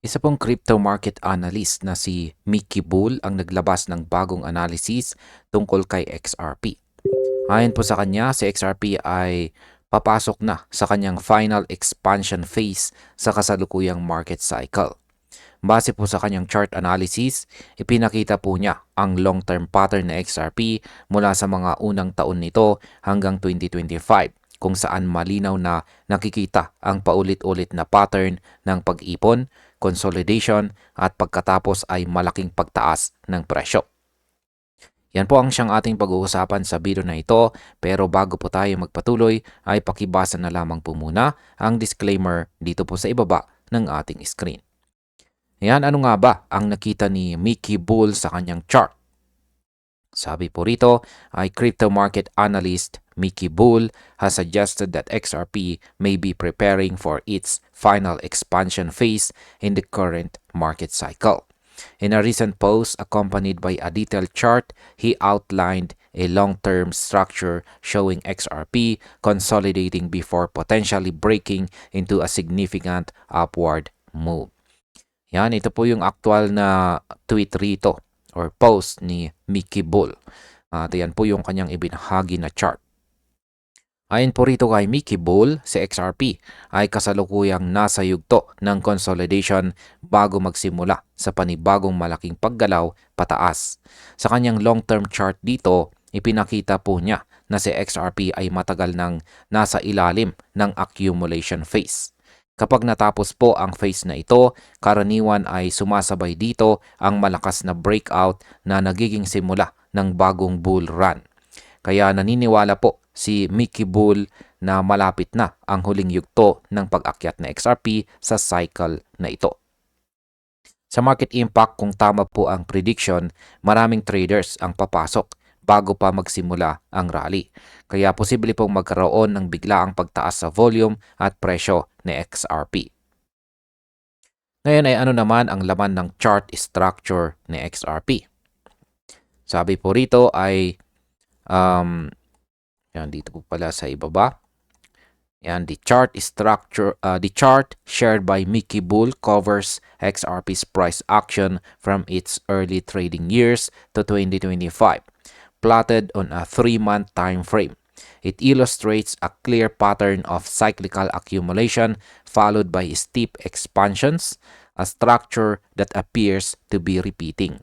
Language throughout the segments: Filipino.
Isa pong crypto market analyst na si Mickey Bull ang naglabas ng bagong analysis tungkol kay XRP. Ayon po sa kanya, si XRP ay papasok na sa kanyang final expansion phase sa kasalukuyang market cycle. Base po sa kanyang chart analysis, ipinakita po niya ang long-term pattern na XRP mula sa mga unang taon nito hanggang 2025, kung saan malinaw na nakikita ang paulit-ulit na pattern ng pag-ipon, consolidation at pagkatapos ay malaking pagtaas ng presyo. Yan po ang siyang ating pag-uusapan sa video na ito, pero bago po tayo magpatuloy ay pakibasa na lamang po muna ang disclaimer dito po sa ibaba ng ating screen. Yan, ano nga ba ang nakita ni Mickey Bull sa kanyang chart? Sabi po rito ay crypto market analyst Mickey Bull has suggested that XRP may be preparing for its final expansion phase in the current market cycle. In a recent post accompanied by a detailed chart, he outlined a long-term structure showing XRP consolidating before potentially breaking into a significant upward move. Yan, ito po yung actual na tweet rito or post ni Mickey Bull. At yan po yung kanyang ibinahagi na chart. Ayon po rito kay Mickey Bull, si XRP ay kasalukuyang nasa yugto ng consolidation bago magsimula sa panibagong malaking paggalaw pataas. Sa kanyang long-term chart dito, ipinakita po niya na si XRP ay matagal nang nasa ilalim ng accumulation phase. Kapag natapos po ang phase na ito, karaniwan ay sumasabay dito ang malakas na breakout na nagiging simula ng bagong bull run. Kaya naniniwala po si Mickey Bull na malapit na ang huling yugto ng pag-akyat na XRP sa cycle na ito. Sa market impact, kung tama po ang prediction, maraming traders ang papasok bago pa magsimula ang rally. Kaya posible pong magkaroon ng biglaang pagtaas sa volume at presyo ni XRP. Ngayon ay ano naman ang laman ng chart structure ni XRP? Sabi po rito ay yan dito po pala sa ibaba. Yan, the chart structure, the chart shared by Mickey Bull covers XRP's price action from its early trading years to 2025, plotted on a 3-month time frame. It illustrates a clear pattern of cyclical accumulation followed by steep expansions, a structure that appears to be repeating.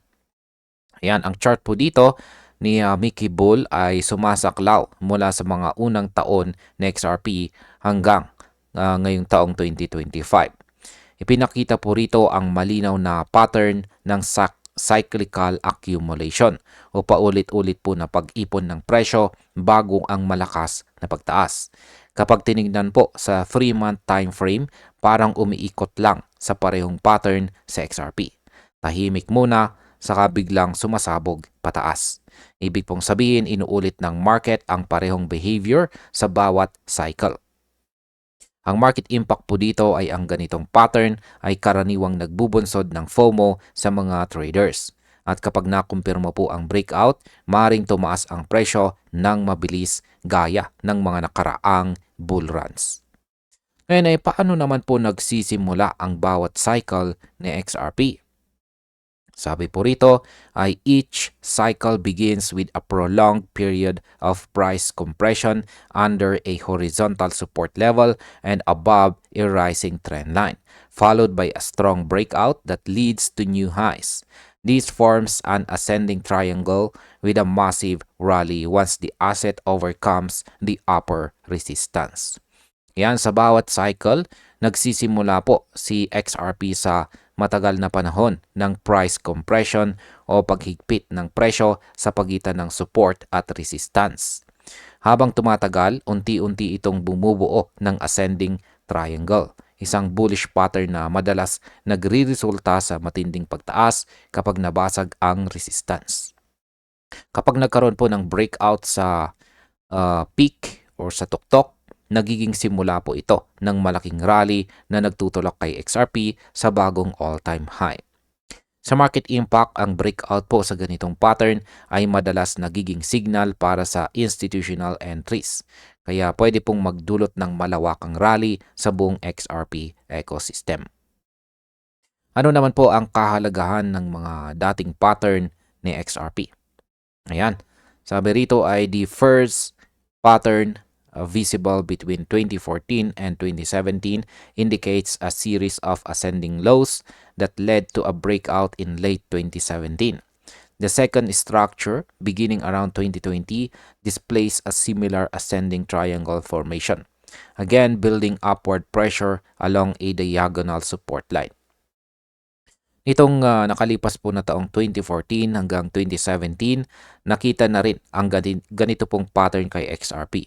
Ayan, ang chart po dito ni Mickey Bull ay sumasaklaw mula sa mga unang taon ng XRP hanggang ngayong taong 2025. Ipinakita po rito ang malinaw na pattern ng cyclical accumulation o paulit-ulit po na pag-ipon ng presyo bago ang malakas na pagtaas. Kapag tinignan po sa 3-month time frame, parang umiikot lang sa parehong pattern sa XRP. Tahimik muna, saka biglang sumasabog pataas. Ibig pong sabihin, inuulit ng market ang parehong behavior sa bawat cycle. Ang market impact po dito ay ang ganitong pattern ay karaniwang nagbubunsod ng FOMO sa mga traders. At kapag nakumpirma po ang breakout, maaaring tumaas ang presyo ng mabilis gaya ng mga nakaraang bull runs. Ngayon ay paano naman po nagsisimula ang bawat cycle ni XRP? Sabi po rito ay each cycle begins with a prolonged period of price compression under a horizontal support level and above a rising trend line, followed by a strong breakout that leads to new highs. This forms an ascending triangle with a massive rally once the asset overcomes the upper resistance. Yan, sa bawat cycle, nagsisimula po si XRP sa matagal na panahon ng price compression o paghigpit ng presyo sa pagitan ng support at resistance. Habang tumatagal, unti-unti itong bumubuo ng ascending triangle, isang bullish pattern na madalas nagre-resulta sa matinding pagtaas kapag nabasag ang resistance. Kapag nagkaroon po ng breakout sa peak or sa tuktok, nagiging simula po ito ng malaking rally na nagtutulak kay XRP sa bagong all-time high. Sa market impact, ang breakout po sa ganitong pattern ay madalas nagiging signal para sa institutional entries. Kaya pwede pong magdulot ng malawakang rally sa buong XRP ecosystem. Ano naman po ang kahalagahan ng mga dating pattern ni XRP? Ayan. Sabi rito ay the first pattern visible between 2014 and 2017 indicates a series of ascending lows that led to a breakout in late 2017. The second structure, beginning around 2020, displays a similar ascending triangle formation, again building upward pressure along a diagonal support line. Itong nakalipas po na taong 2014 hanggang 2017, nakita na rin ang ganito pong pattern kay XRP.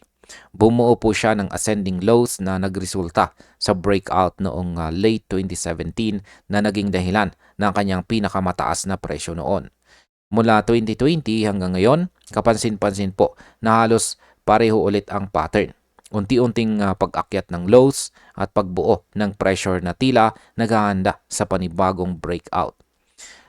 Bumuo po siya ng ascending lows na nagresulta sa breakout noong late 2017 na naging dahilan ng kanyang pinakamataas na presyo noon. Mula 2020 hanggang ngayon, kapansin-pansin po na halos pareho ulit ang pattern. Unti-unting pag-akyat ng lows at pagbuo ng pressure na tila naghahanda sa panibagong breakout.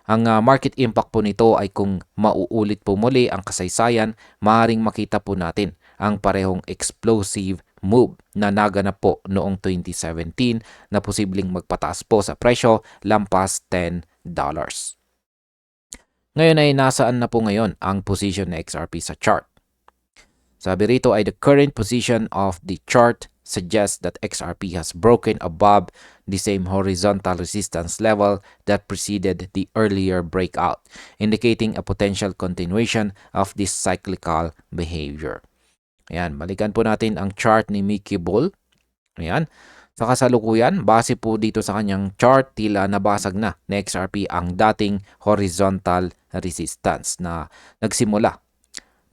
Ang market impact po nito ay kung mauulit po muli ang kasaysayan, maaaring makita po natin ang parehong explosive move na naganap po noong 2017 na posibleng magpataas po sa presyo lampas $10. Ngayon ay nasaan na po ngayon ang position ng XRP sa chart? Sabi rito ay the current position of the chart suggests that XRP has broken above the same horizontal resistance level that preceded the earlier breakout, indicating a potential continuation of this cyclical behavior. Ayan, balikan po natin ang chart ni Mickey Bull. Ayan. Sa kasalukuyan, base po dito sa kanyang chart, tila nabasag na ni XRP ang dating horizontal resistance na nagsimula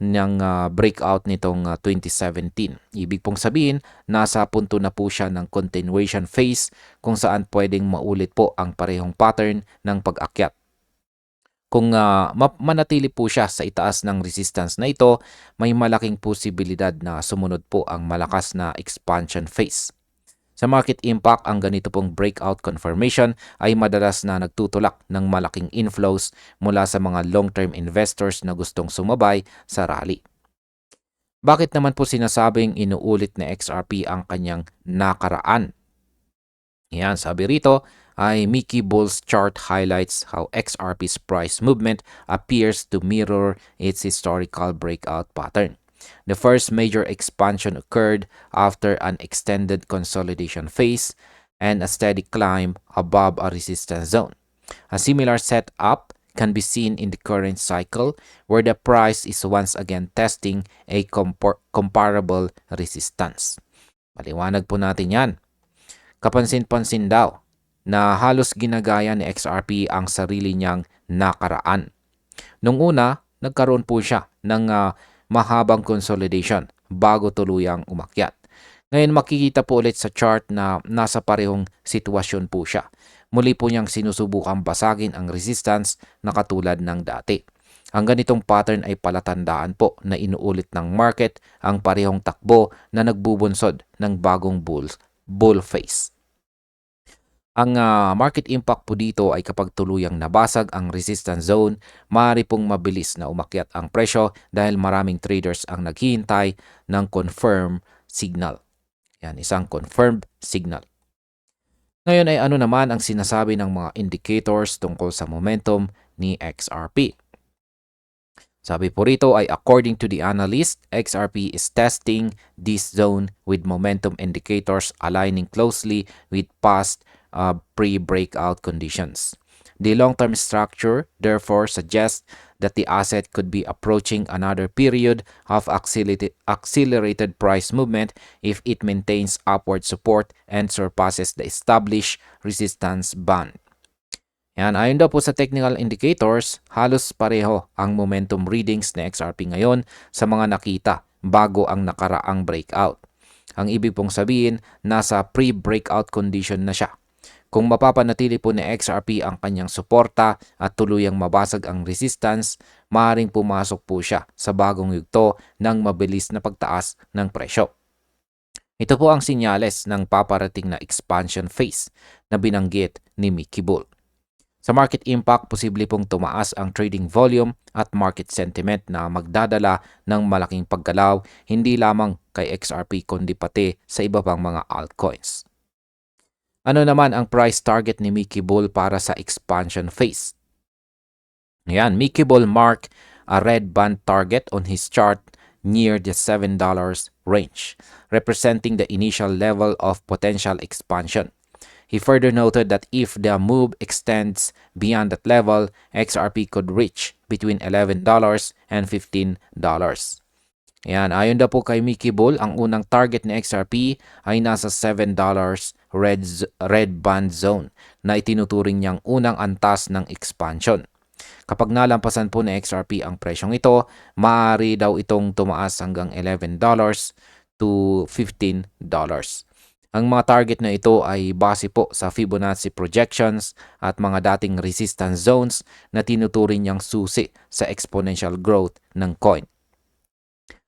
ng breakout nitong 2017. Ibig pong sabihin, nasa punto na po siya ng continuation phase kung saan pwedeng maulit po ang parehong pattern ng pag-akyat. Kung manatili po siya sa itaas ng resistance na ito, may malaking posibilidad na sumunod po ang malakas na expansion phase. Sa market impact, ang ganito pong breakout confirmation ay madalas na nagtutulak ng malaking inflows mula sa mga long-term investors na gustong sumabay sa rally. Bakit naman po sinasabing inuulit na XRP ang kanyang nakaraan? Yan, sabi rito ay Mickey Bull's chart highlights how XRP's price movement appears to mirror its historical breakout pattern. The first major expansion occurred after an extended consolidation phase and a steady climb above a resistance zone. A similar setup can be seen in the current cycle where the price is once again testing a comparable resistance. Maliwanag po natin yan. Kapansin-pansin daw na halos ginagaya ni XRP ang sarili niyang nakaraan. Nung una, nagkaroon po siya ng mahabang consolidation bago tuluyang umakyat. Ngayon makikita po ulit sa chart na nasa parehong sitwasyon po siya. Muli po niyang sinusubukang basagin ang resistance na katulad ng dati. Ang ganitong pattern ay palatandaan po na inuulit ng market ang parehong takbo na nagbubunsod ng bagong bull phase. Ang market impact po dito ay kapag tuluyang nabasag ang resistance zone, maaari pong mabilis na umakyat ang presyo dahil maraming traders ang naghihintay ng confirm signal. Yan, isang confirmed signal. Ngayon ay ano naman ang sinasabi ng mga indicators tungkol sa momentum ni XRP? Sabi po rito ay according to the analyst, XRP is testing this zone with momentum indicators aligning closely with past pre-breakout conditions. The long-term structure therefore suggests that the asset could be approaching another period of accelerated price movement if it maintains upward support and surpasses the established resistance band. Yan, ayon daw po sa technical indicators, halos pareho ang momentum readings ng XRP ngayon sa mga nakita bago ang nakaraang breakout. Ang ibig pong sabihin, nasa pre-breakout condition na siya. Kung mapapanatili po ni XRP ang kanyang suporta at tuluyang mabasag ang resistance, maaaring pumasok po siya sa bagong yugto ng mabilis na pagtaas ng presyo. Ito po ang sinyales ng paparating na expansion phase na binanggit ni Mickey Bull. Sa market impact, posible pong tumaas ang trading volume at market sentiment na magdadala ng malaking paggalaw hindi lamang kay XRP kundi pati sa iba pang mga altcoins. Ano naman ang price target ni Mickey Bull para sa expansion phase? Ayan, Mickey Bull marked a red band target on his chart near the $7 range, representing the initial level of potential expansion. He further noted that if the move extends beyond that level, XRP could reach between $11 and $15. Ayan, ayon daw po kay Mickey Bull, ang unang target ni XRP ay nasa $7 red band zone na itinuturing niyang unang antas ng expansion. Kapag nalampasan po ni XRP ang presyong ito, maaari daw itong tumaas hanggang $11 to $15. Ang mga target na ito ay base po sa Fibonacci projections at mga dating resistance zones na tinuturing niyang susi sa exponential growth ng coin.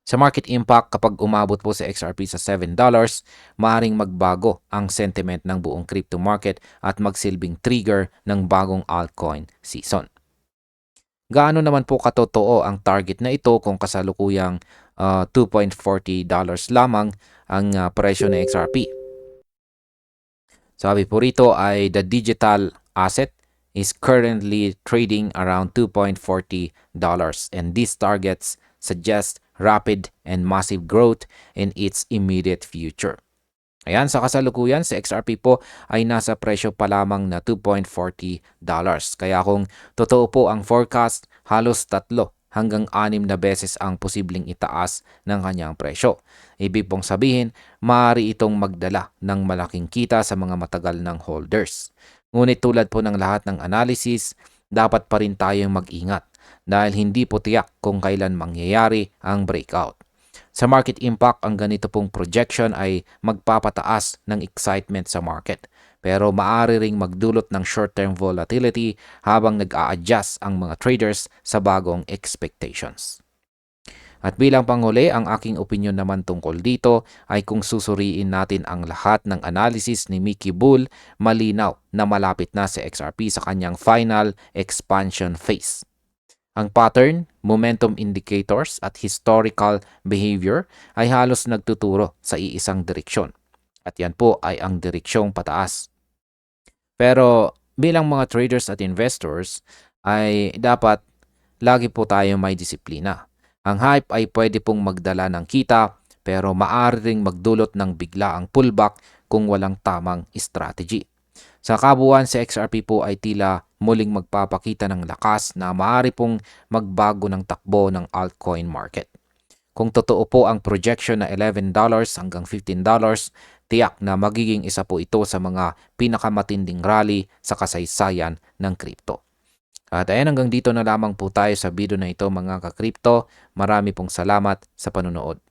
Sa market impact, kapag umabot po sa XRP sa $7, maaaring magbago ang sentiment ng buong crypto market at magsilbing trigger ng bagong altcoin season. Gaano naman po katotoo ang target na ito kung kasalukuyang $2.40 lamang ang presyo ng XRP? Sabi po rito ay the digital asset is currently trading around $2.40 and these targets suggest rapid and massive growth in its immediate future. Ayan, sa kasalukuyan, sa XRP po ay nasa presyo pa lamang na $2.40. Kaya kung totoo po ang forecast, halos 3 hanggang 6 na beses ang posibleng itaas ng kanyang presyo. Ibig pong sabihin, maaari itong magdala ng malaking kita sa mga matagal ng holders. Ngunit tulad po ng lahat ng analysis, dapat pa rin tayong mag-ingat dahil hindi po tiyak kung kailan mangyayari ang breakout. Sa market impact, ang ganito pong projection ay magpapataas ng excitement sa market. Pero maaari ring magdulot ng short-term volatility habang nag-a-adjust ang mga traders sa bagong expectations. At bilang panghuli, ang aking opinion naman tungkol dito ay kung susuriin natin ang lahat ng analysis ni Mickey Bull, malinaw na malapit na si XRP sa kanyang final expansion phase. Ang pattern, momentum indicators at historical behavior ay halos nagtuturo sa iisang direksyon. At yan po ay ang direksyong pataas. Pero bilang mga traders at investors ay dapat lagi po tayo may disiplina. Ang hype ay pwede pong magdala ng kita pero maaari ring magdulot ng biglaang pullback kung walang tamang strategy. Sa kabuuan, si XRP po ay tila muling magpapakita ng lakas na maaari pong magbago ng takbo ng altcoin market. Kung totoo po ang projection na $11 hanggang $15, tiyak na magiging isa po ito sa mga pinakamatinding rally sa kasaysayan ng crypto. At ayan, hanggang dito na lamang po tayo sa video na ito mga ka-crypto. Marami pong salamat sa panunood.